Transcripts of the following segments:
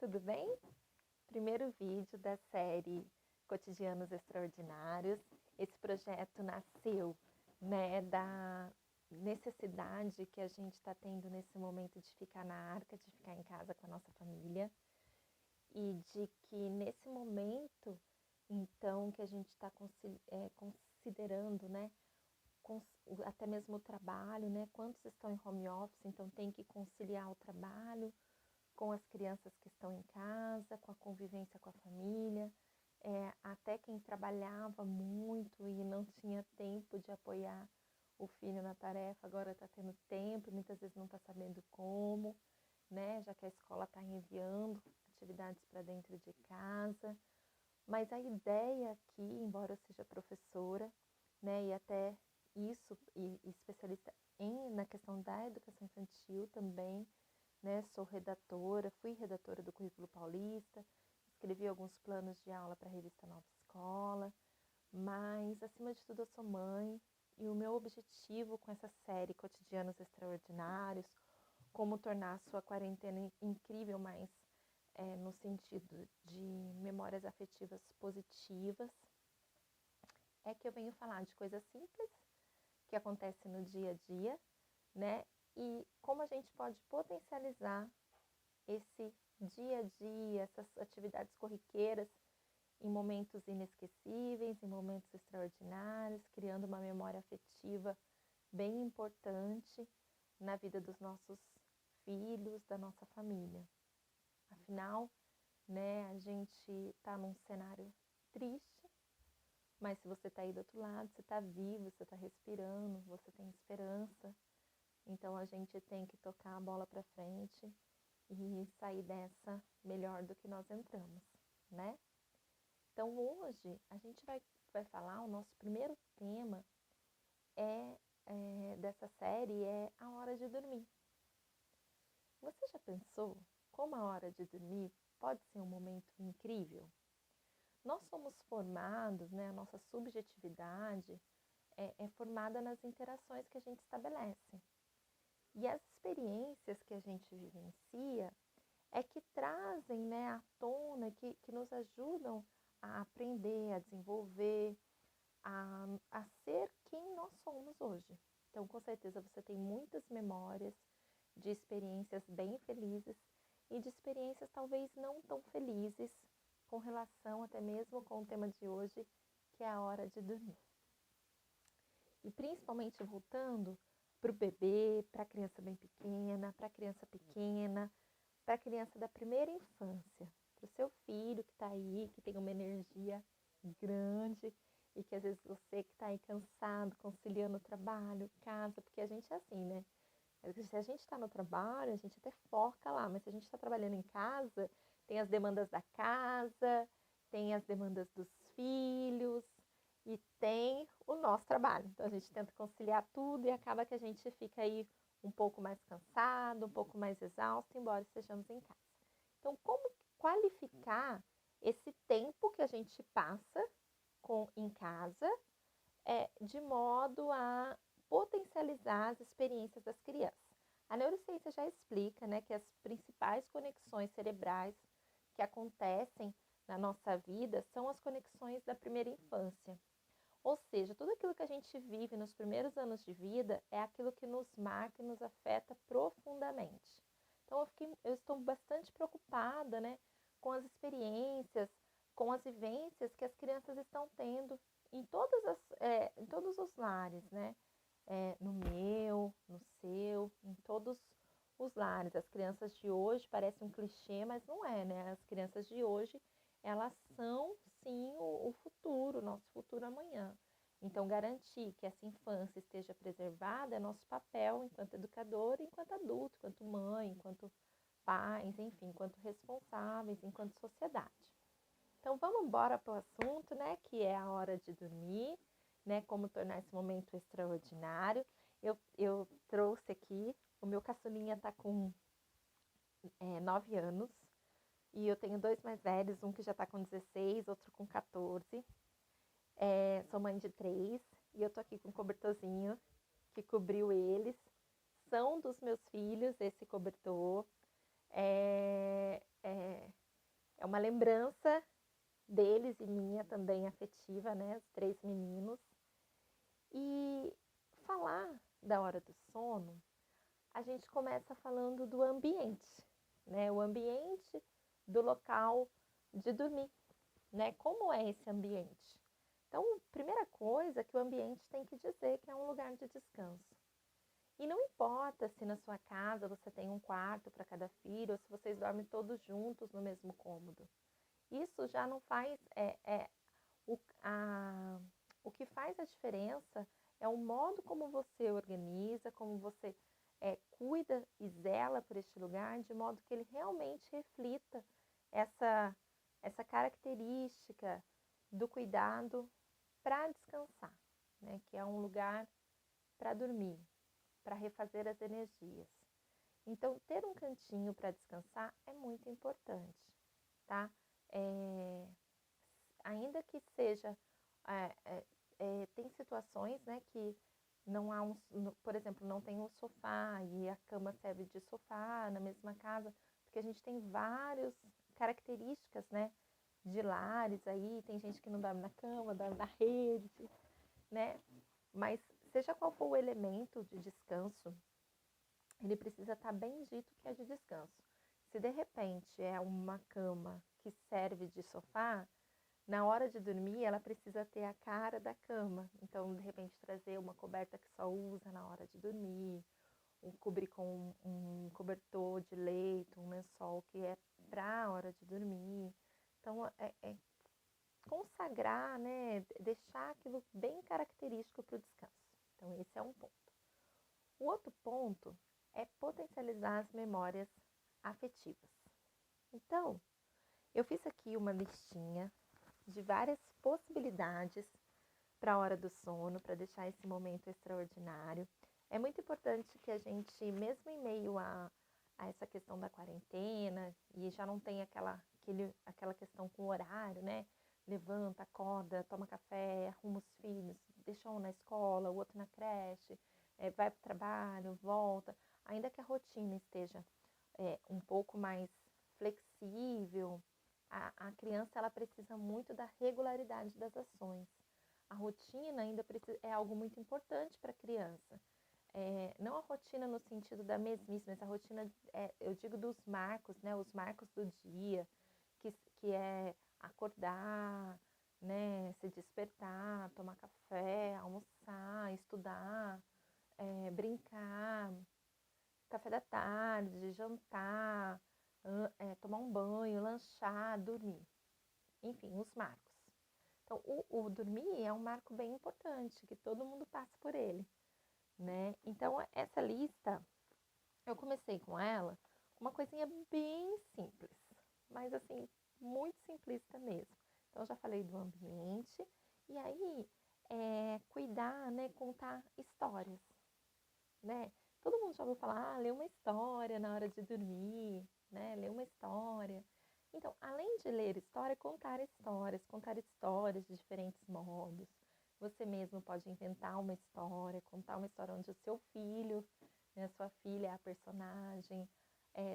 tudo bem? Primeiro vídeo da série Cotidianos Extraordinários. Esse projeto nasceu, da necessidade que a gente está tendo nesse momento de ficar na arca, de ficar em casa com a nossa família. E de que nesse momento, então, que a gente está considerando, até mesmo o trabalho, quantos estão em home office, então tem que conciliar o trabalho com as crianças que estão em casa, com a convivência com a família, até quem trabalhava muito e não tinha tempo de apoiar o filho na tarefa, agora está tendo tempo, muitas vezes não está sabendo como, já que a escola está enviando atividades para dentro de casa. Mas a ideia aqui, embora eu seja professora, e até isso, e especialista na questão da educação infantil também, sou redatora, fui redatora do Currículo Paulista, escrevi alguns planos de aula para a revista Nova Escola, mas acima de tudo eu sou mãe e o meu objetivo com essa série Cotidianos Extraordinários, como tornar a sua quarentena incrível, mas no sentido de memórias afetivas positivas, é que eu venho falar de coisas simples que acontecem no dia a dia, e como a gente pode potencializar esse dia a dia, essas atividades corriqueiras em momentos inesquecíveis, em momentos extraordinários, criando uma memória afetiva bem importante na vida dos nossos filhos, da nossa família. Afinal, a gente está num cenário triste, mas se você está aí do outro lado, você está vivo, você está respirando, você tem esperança. Então a gente tem que tocar a bola para frente e sair dessa melhor do que nós entramos, Então hoje a gente vai falar, o nosso primeiro tema dessa série é a hora de dormir. Você já pensou como a hora de dormir pode ser um momento incrível? Nós somos formados, a nossa subjetividade é formada nas interações que a gente estabelece. E as experiências que a gente vivencia é que trazem à tona, que nos ajudam a aprender, a desenvolver, a ser quem nós somos hoje. Então, com certeza, você tem muitas memórias de experiências bem felizes e de experiências talvez não tão felizes com relação até mesmo com o tema de hoje, que é a hora de dormir. E principalmente voltando para o bebê, para a criança bem pequena, para a criança pequena, para a criança da primeira infância, para o seu filho que está aí, que tem uma energia grande e que às vezes você que está aí cansado, conciliando trabalho, casa, porque a gente é assim, Se a gente está no trabalho, a gente até foca lá, mas se a gente está trabalhando em casa, tem as demandas da casa, tem as demandas dos filhos e tem o nosso trabalho. Então a gente tenta conciliar tudo e acaba que a gente fica aí um pouco mais cansado, um pouco mais exausto, embora estejamos em casa. Então, como qualificar esse tempo que a gente passa em casa de modo a potencializar as experiências das crianças? A neurociência já explica que as principais conexões cerebrais que acontecem na nossa vida são as conexões da primeira infância. Ou seja, tudo aquilo que a gente vive nos primeiros anos de vida é aquilo que nos marca e nos afeta profundamente. Então, eu estou bastante preocupada com as experiências, com as vivências que as crianças estão tendo em todos os lares, no meu, no seu, em todos os lares. As crianças de hoje parecem um clichê, mas não é, As crianças de hoje, elas são, sim, o futuro, o nosso futuro amanhã. Então, garantir que essa infância esteja preservada é nosso papel enquanto educador, enquanto adulto, enquanto mãe, enquanto pais, enfim, enquanto responsáveis, enquanto sociedade. Então, vamos embora para o assunto, que é a hora de dormir, como tornar esse momento extraordinário. Eu trouxe aqui, o meu caçulinha está com 9 anos, e eu tenho 2 mais velhos, um que já está com 16, outro com 14. Sou mãe de 3, e eu tô aqui com um cobertorzinho que cobriu eles. São dos meus filhos esse cobertor. uma lembrança deles e minha também afetiva, né? Os 3 meninos. E falar da hora do sono, a gente começa falando do ambiente, né? O ambiente do local de dormir, né? Como é esse ambiente? Então, primeira coisa que o ambiente tem que dizer que é um lugar de descanso. E não importa se na sua casa você tem um quarto para cada filho ou se vocês dormem todos juntos no mesmo cômodo. Isso já não faz. O que faz a diferença é o modo como você organiza, como você cuida e zela por este lugar, de modo que ele realmente reflita essa característica do cuidado para descansar, né? Que é um lugar para dormir, para refazer as energias. Então, ter um cantinho para descansar é muito importante, tá? Ainda que seja, tem situações, né, que não há por exemplo, não tem um sofá e a cama serve de sofá na mesma casa, porque a gente tem várias características, né, de lares aí, tem gente que não dorme na cama, dorme na rede, né? Mas seja qual for o elemento de descanso, ele precisa estar bem dito que é de descanso. Se de repente é uma cama que serve de sofá, na hora de dormir ela precisa ter a cara da cama. Então, de repente, trazer uma coberta que só usa na hora de dormir, cobrir com um cobertor de leito, um lençol que é para a hora de dormir. Então, consagrar, né, deixar aquilo bem característico para o descanso. Então, esse é um ponto. O outro ponto é potencializar as memórias afetivas. Então, eu fiz aqui uma listinha de várias possibilidades para a hora do sono, para deixar esse momento extraordinário. É muito importante que a gente, mesmo em meio a essa questão da quarentena, e já não tem aquela questão com o horário, né? Levanta, acorda, toma café, arruma os filhos, deixa um na escola, o outro na creche, vai para o trabalho, volta. Ainda que a rotina esteja um pouco mais flexível, a criança ela precisa muito da regularidade das ações. A rotina ainda é algo muito importante para a criança. Não a rotina no sentido da mesmice, mas a rotina, eu digo dos marcos, né? Os marcos do dia, que é acordar, né? Se despertar, tomar café, almoçar, estudar, brincar, café da tarde, jantar, tomar um banho, lanchar, dormir. Enfim, os marcos. Então, o dormir é um marco bem importante, que todo mundo passa por ele, né? Então, essa lista, eu comecei com ela, uma coisinha bem simples, mas assim, muito simplista mesmo. Então, eu já falei do ambiente, e aí, cuidar, né, contar histórias, né? Todo mundo já ouviu falar, ler uma história na hora de dormir, né? Ler uma história. Então, além de ler história, contar histórias de diferentes modos. Você mesmo pode inventar uma história, contar uma história onde o seu filho, né, sua filha é a personagem,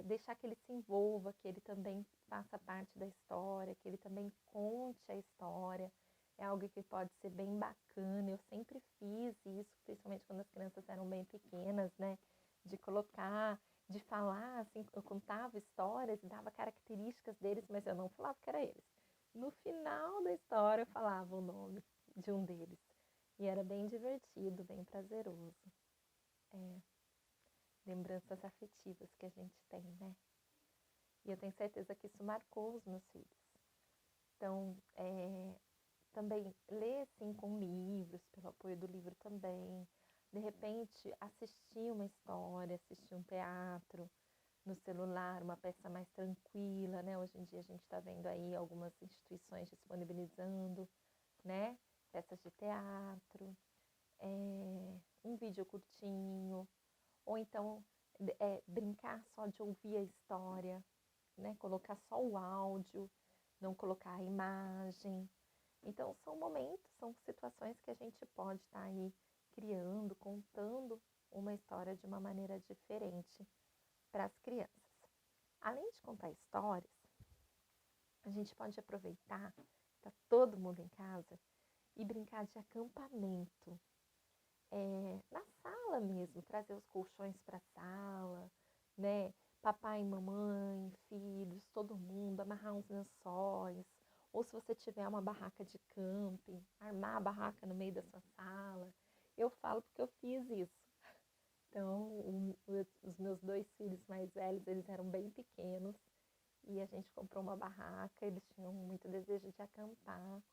deixar que ele se envolva, que ele também faça parte da história, que ele também conte a história. É algo que pode ser bem bacana. Eu sempre fiz isso, principalmente quando as crianças eram bem pequenas, né? De colocar, de falar, assim, eu contava histórias e dava características deles, mas eu não falava que era eles. No final da história eu falava o nome de um deles. E era bem divertido, bem prazeroso. Lembranças afetivas que a gente tem, né? E eu tenho certeza que isso marcou os meus filhos. Então, também ler assim com livros, pelo apoio do livro também. De repente, assistir uma história, assistir um teatro no celular, uma peça mais tranquila, né? Hoje em dia a gente está vendo aí algumas instituições disponibilizando, né? Peças de teatro, um vídeo curtinho, ou então brincar só de ouvir a história, né? Colocar só o áudio, não colocar a imagem. Então, são momentos, são situações que a gente pode estar aí criando, contando uma história de uma maneira diferente para as crianças. Além de contar histórias, a gente pode aproveitar, tá todo mundo em casa, e brincar de acampamento. Na sala mesmo, trazer os colchões para a sala, né? Papai, mamãe, filhos, todo mundo, amarrar uns lençóis. Ou se você tiver uma barraca de camping, armar a barraca no meio da sua sala. Eu falo porque eu fiz isso. Então, os meus 2 filhos mais velhos, eles eram bem pequenos. E a gente comprou uma barraca, eles tinham muito desejo de acampar.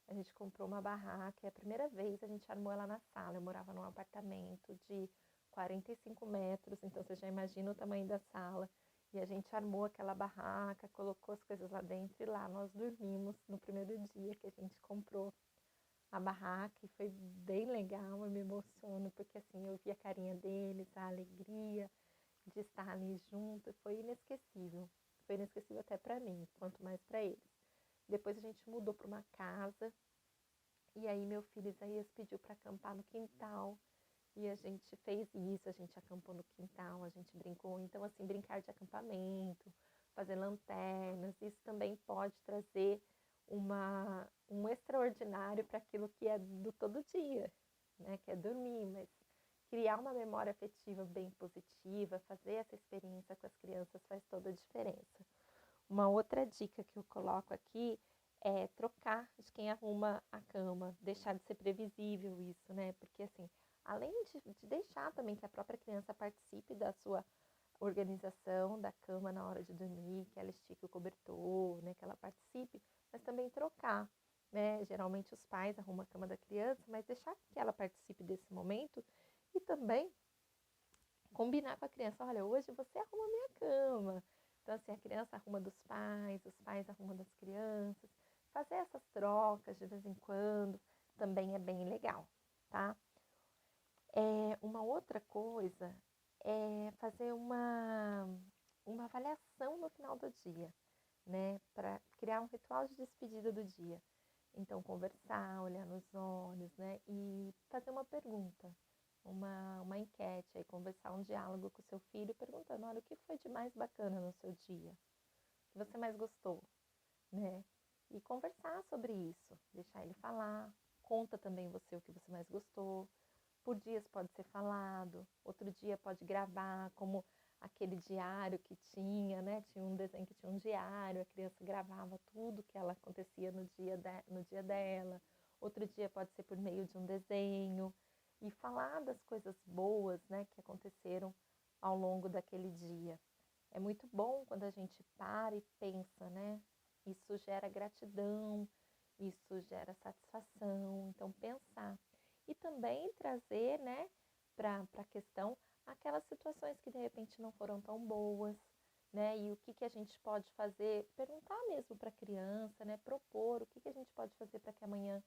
A gente comprou uma barraca e a primeira vez a gente armou ela na sala. Eu morava num apartamento de 45 metros, então você já imagina o tamanho da sala. E a gente armou aquela barraca, colocou as coisas lá dentro e lá nós dormimos no primeiro dia que a gente comprou a barraca e foi bem legal, eu me emociono porque assim eu vi a carinha deles, a alegria de estar ali junto e foi inesquecível. Foi inesquecível até para mim, quanto mais para eles. Depois a gente mudou para uma casa e aí meu filho Isaías pediu para acampar no quintal. E a gente fez isso, a gente acampou no quintal, a gente brincou. Então, assim, brincar de acampamento, fazer lanternas, isso também pode trazer um extraordinário para aquilo que é do todo dia, né? Que é dormir, mas criar uma memória afetiva bem positiva, fazer essa experiência com as crianças faz toda a diferença. Uma outra dica que eu coloco aqui é trocar de quem arruma a cama, deixar de ser previsível isso, né? Porque assim, além de deixar também que a própria criança participe da sua organização da cama na hora de dormir, que ela estique o cobertor, né? Que ela participe, mas também trocar, né? Geralmente os pais arrumam a cama da criança, mas deixar que ela participe desse momento e também combinar com a criança, olha, hoje você arruma a minha cama. Então, assim, a criança arruma dos pais, os pais arrumam das crianças. Fazer essas trocas de vez em quando também é bem legal, tá? Uma outra coisa é fazer uma avaliação no final do dia, né? Para criar um ritual de despedida do dia. Então, conversar, olhar nos olhos, né? E fazer uma pergunta, uma enquete, aí conversar um diálogo com o seu filho, perguntando, olha, o que foi de mais bacana no seu dia? O que você mais gostou, né? E conversar sobre isso, deixar ele falar, conta também você o que você mais gostou. Por dias pode ser falado, outro dia pode gravar, como aquele diário que tinha, né? Tinha um desenho que tinha um diário, a criança gravava tudo que ela acontecia no dia dela. Outro dia pode ser por meio de um desenho e falar das coisas boas, né, que aconteceram ao longo daquele dia. É muito bom quando a gente para e pensa, né? Isso gera gratidão, isso gera satisfação. Então, pensar. E também trazer, né, para a questão aquelas situações que de repente não foram tão boas, né? E o que a gente pode fazer, perguntar mesmo para a criança, né? Propor o que a gente pode fazer para que amanhã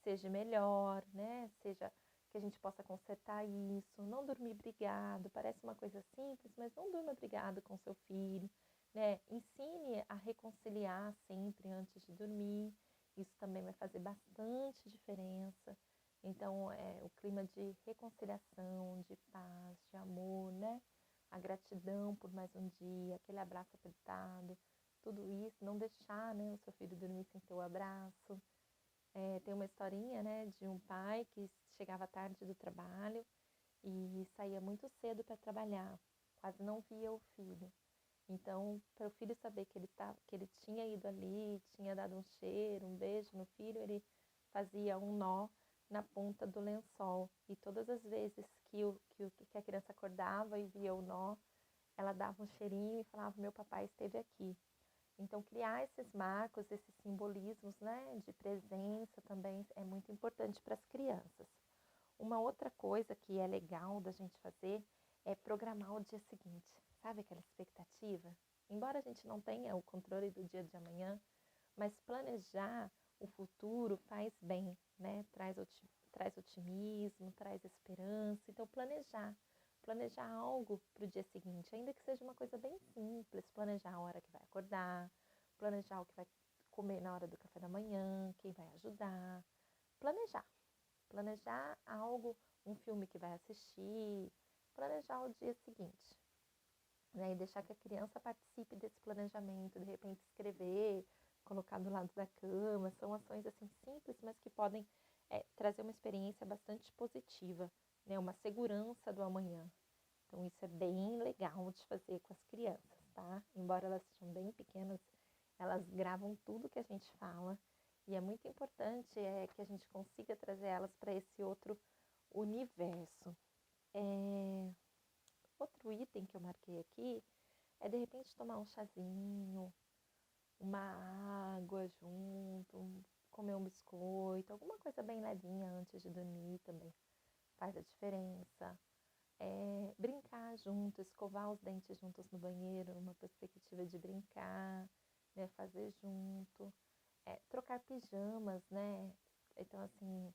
seja melhor, né? Seja que a gente possa consertar isso, não dormir brigado, parece uma coisa simples, mas não durma brigado com seu filho, né? Ensine a reconciliar sempre antes de dormir, isso também vai fazer bastante diferença. Então, o clima de reconciliação, de paz, de amor, né? A gratidão por mais um dia, aquele abraço apertado, tudo isso, não deixar, né, o seu filho dormir sem ter o abraço. Tem uma historinha, né, de um pai que chegava tarde do trabalho e saía muito cedo para trabalhar, quase não via o filho. Então, para o filho saber que ele tinha ido ali, tinha dado um cheiro, um beijo no filho, ele fazia um nó na ponta do lençol. E todas as vezes que a criança acordava e via o nó, ela dava um cheirinho e falava, meu papai esteve aqui. Então, criar esses marcos, esses simbolismos, né, de presença também é muito importante para as crianças. Uma outra coisa que é legal da gente fazer é programar o dia seguinte. Sabe aquela expectativa? Embora a gente não tenha o controle do dia de amanhã, mas planejar o futuro faz bem, né? Traz otimismo, traz esperança. Então, planejar algo para o dia seguinte, ainda que seja uma coisa bem simples, planejar a hora que vai acordar, planejar o que vai comer na hora do café da manhã, quem vai ajudar, planejar algo, um filme que vai assistir, planejar o dia seguinte, né? E deixar que a criança participe desse planejamento, de repente escrever colocar do lado da cama. São ações assim simples, mas que podem trazer uma experiência bastante positiva, né? Uma segurança do amanhã. Então isso é bem legal de fazer com as crianças, tá? Embora elas sejam bem pequenas, elas gravam tudo que a gente fala e é muito importante que a gente consiga trazer elas para esse outro universo. Outro item que eu marquei aqui é de repente tomar um chazinho, uma água junto, comer um biscoito, alguma coisa bem levinha antes de dormir também faz a diferença. Brincar junto, escovar os dentes juntos no banheiro, numa perspectiva de brincar, né, fazer junto, trocar pijamas, né? Então, assim,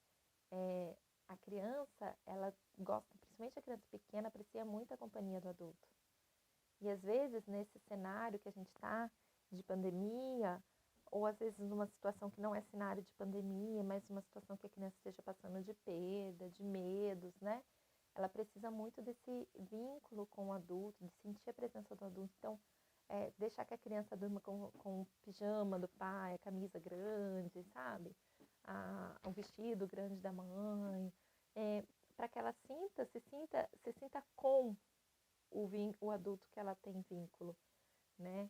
a criança, ela gosta, principalmente a criança pequena, aprecia muito a companhia do adulto. E às vezes, nesse cenário que a gente está, de pandemia, ou às vezes numa situação que não é cenário de pandemia, mas uma situação que a criança esteja passando de perda, de medos, né? Ela precisa muito desse vínculo com o adulto, de sentir a presença do adulto. Então, deixar que a criança durma com o pijama do pai, a camisa grande, sabe? O vestido grande da mãe, para que ela se sinta com o adulto que ela tem vínculo, né?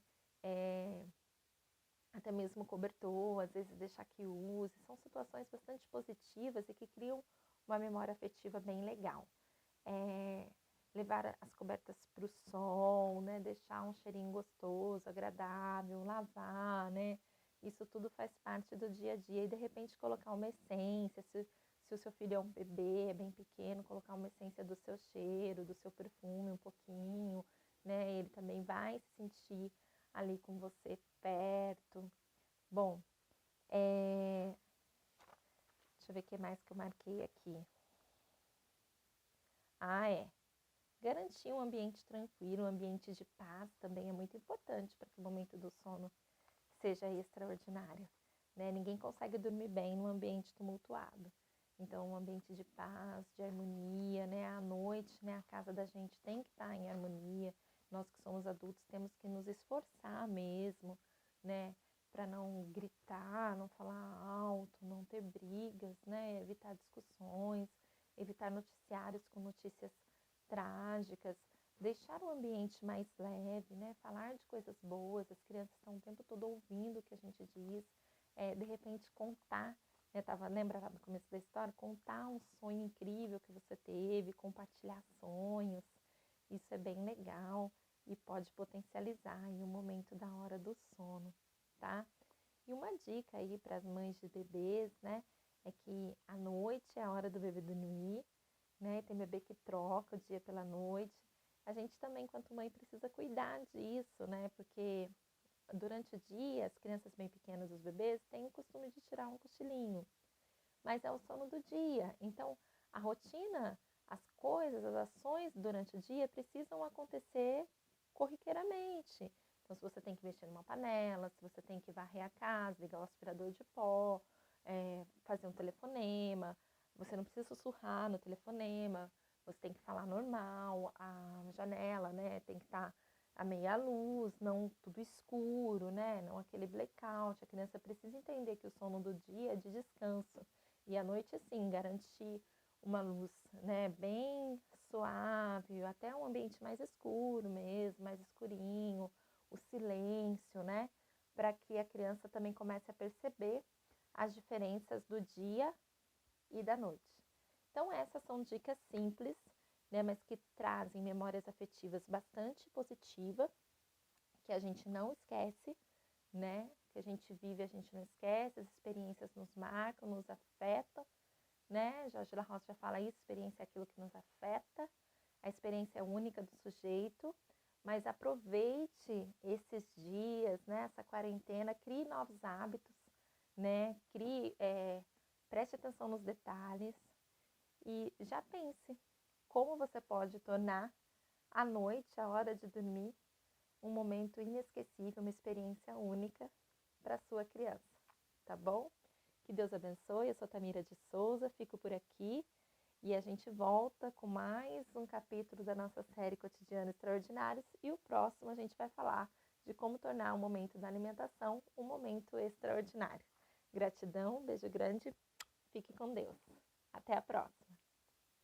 Até mesmo cobertor, às vezes deixar que use. São situações bastante positivas e que criam uma memória afetiva bem legal. Levar as cobertas para o sol, né? Deixar um cheirinho gostoso, agradável, lavar, né? Isso tudo faz parte do dia a dia. E de repente colocar uma essência, se o seu filho é um bebê, é bem pequeno, colocar uma essência do seu cheiro, do seu perfume um pouquinho, né? Ele também vai se sentir ali com você perto. Bom, deixa eu ver o que mais que eu marquei aqui. Garantir um ambiente tranquilo, um ambiente de paz também é muito importante para que o momento do sono seja extraordinário, né? Ninguém consegue dormir bem num ambiente tumultuado. Então, um ambiente de paz, de harmonia, né? À noite, né? A casa da gente tem que estar em harmonia. Nós que somos adultos temos que nos esforçar mesmo, né? Para não gritar, não falar alto, não ter brigas, né? Evitar discussões, evitar noticiários com notícias trágicas, deixar o ambiente mais leve, né? Falar de coisas boas, as crianças estão o tempo todo ouvindo o que a gente diz, de repente contar, né? Lembra lá do começo da história? Contar um sonho incrível que você teve, compartilhar sonhos, isso é bem legal e pode potencializar aí o momento da hora do sono, tá? E uma dica aí para as mães de bebês, né? É que à noite é a hora do bebê dormir, né? Tem bebê que troca o dia pela noite. A gente também, enquanto mãe, precisa cuidar disso, né? Porque durante o dia, as crianças bem pequenas, os bebês, têm o costume de tirar um cochilinho. Mas é o sono do dia. Então, a rotina, as coisas, as ações durante o dia precisam acontecer corriqueiramente. Então, se você tem que mexer numa panela, se você tem que varrer a casa, ligar o aspirador de pó, fazer um telefonema, você não precisa sussurrar no telefonema, você tem que falar normal, a janela, né, tem que estar a meia luz, não tudo escuro, né, não aquele blackout. A criança precisa entender que o sono do dia é de descanso. E à noite, sim, garantir uma luz, né, bem suave, até um ambiente mais escuro mesmo, mais escurinho, o silêncio, né, para que a criança também comece a perceber as diferenças do dia e da noite. Então, essas são dicas simples, né, mas que trazem memórias afetivas bastante positivas, que a gente não esquece, né? Que a gente vive, a gente não esquece, as experiências nos marcam, nos afetam, né? Jorge La Roça já fala isso, experiência é aquilo que nos afeta, a experiência é única do sujeito, mas aproveite esses dias, né? Essa quarentena, crie novos hábitos, né? Preste atenção nos detalhes e já pense como você pode tornar a noite, a hora de dormir, um momento inesquecível, uma experiência única para sua criança, tá bom? Que Deus abençoe. Eu sou Tamira de Souza, fico por aqui e a gente volta com mais um capítulo da nossa série Cotidiano Extraordinários e o próximo a gente vai falar de como tornar o momento da alimentação um momento extraordinário. Gratidão, beijo grande, fique com Deus. Até a próxima!